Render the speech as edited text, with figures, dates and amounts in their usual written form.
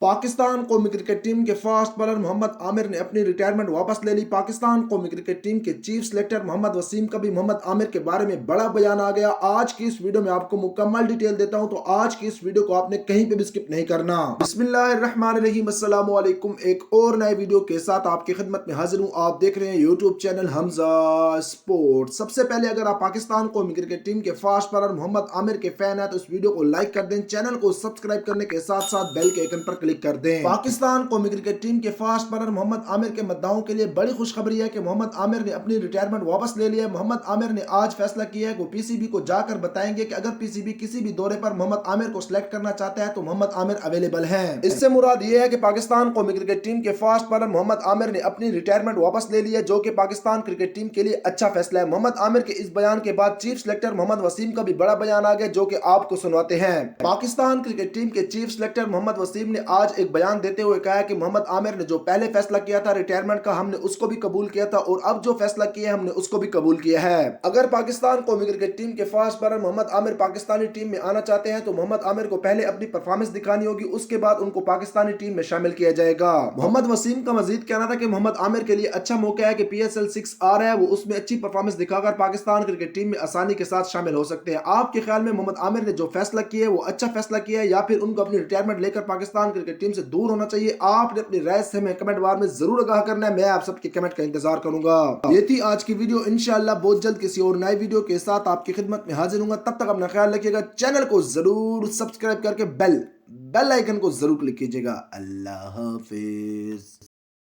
पाकिस्तान कौमी cricket team के fast bowler Mohammad Aamir ने अपनी रिटायरमेंट वापस ले ली। पाकिस्तान कौमी क्रिकेट टीम के चीफ सिलेक्टर मोहम्मद वसीम का भी मोहम्मद आमिर के बारे में बड़ा बयान आ गया। आज की इस वीडियो में आपको मुकम्मल डिटेल देता हूं, तो आज की इस वीडियो को आपने कहीं पे भी स्किप नहीं करना। बिस्मिल्लाहिर्रहमानिर्रहीम, अस्सलाम वालेकुम। एक और नए वीडियो के साथ आपकी खिदमत में हाजिर हूं। आप देख रहे हैं यूट्यूब चैनल हमजा स्पोर्ट। सबसे पहले अगर आप पाकिस्तान कौमी क्रिकेट टीम के फास्ट बॉलर मोहम्मद आमिर के फैन है तो इस वीडियो को लाइक कर दें, चैनल को सब्सक्राइब करने के साथ साथ बेल के आइकन पर क्लिक कर दें। पाकिस्तान कौमी क्रिकेट टीम के फास्ट बॉलर मोहम्मद आमिर के मद्दाहों के लिए बड़ी खुशखबरी है कि मोहम्मद आमिर ने अपनी रिटायरमेंट वापस ले लिया है। मोहम्मद आमिर ने आज फैसला किया है कि वो पीसीबी को जाकर बताएंगे कि अगर पीसीबी किसी भी दौरे पर मोहम्मद आमिर को सिलेक्ट करना चाहता है तो मोहम्मद आमिर अवेलेबल हैं। इससे मुराद ये है कि पाकिस्तान कौमी क्रिकेट टीम के फास्ट बॉलर मोहम्मद आमिर ने अपनी रिटायरमेंट वापस ले ली है, जो कि पाकिस्तान क्रिकेट टीम के लिए अच्छा फैसला है। मोहम्मद आमिर के इस बयान के बाद चीफ सिलेक्टर मोहम्मद वसीम का भी बड़ा बयान आ गया, जो कि आपको सुनवाते हैं। पाकिस्तान क्रिकेट टीम के चीफ सिलेक्टर मोहम्मद वसीम ने आज एक बयान देते हुए कहा कि मोहम्मद आमिर ने जो पहले फैसला किया था रिटायरमेंट का, हमने उसको भी कबूल किया था और अब जो फैसला किया है हमने उसको भी कबूल किया है। अगर पाकिस्तान कौमी क्रिकेट टीम के fast bowler Mohammad Amir Pakistani team में आना चाहते हैं तो मोहम्मद आमिर को पहले अपनी परफॉर्मेंस दिखानी होगी, उसके बाद उनको पाकिस्तानी टीम में शामिल किया जाएगा। मोहम्मद वसीम का मजीद कहना था कि मोहम्मद आमिर के लिए अच्छा मौका है कि PSL 6 आ रहा है, वो उसमें अच्छी परफॉर्मेंस दिखाकर पाकिस्तान क्रिकेट टीम में आसानी के साथ शामिल हो सकते हैं। आपके ख्याल में मोहम्मद आमिर ने जो फैसला किया है वो अच्छा फैसला किया है या फिर उनको अपनी रिटायरमेंट लेकर पाकिस्तान क्रिकेट टीम से दूर होना चाहिए? आपने अपनी राय से हमें कमेंट बार में जरूर आगाह करना है। मैं आप सबके कमेंट का इंतजार करूंगा। ये थी आज की वीडियो। इंशाल्लाह बहुत जल्द किसी और नए वीडियो के साथ आपकी खिदमत में हाजिर हूंगा। तब तक अपना ख्याल रखिएगा। चैनल को जरूर सब्सक्राइब करके बेल आइकन को जरूर क्लिक कीजिएगा। अल्लाह हाफिज।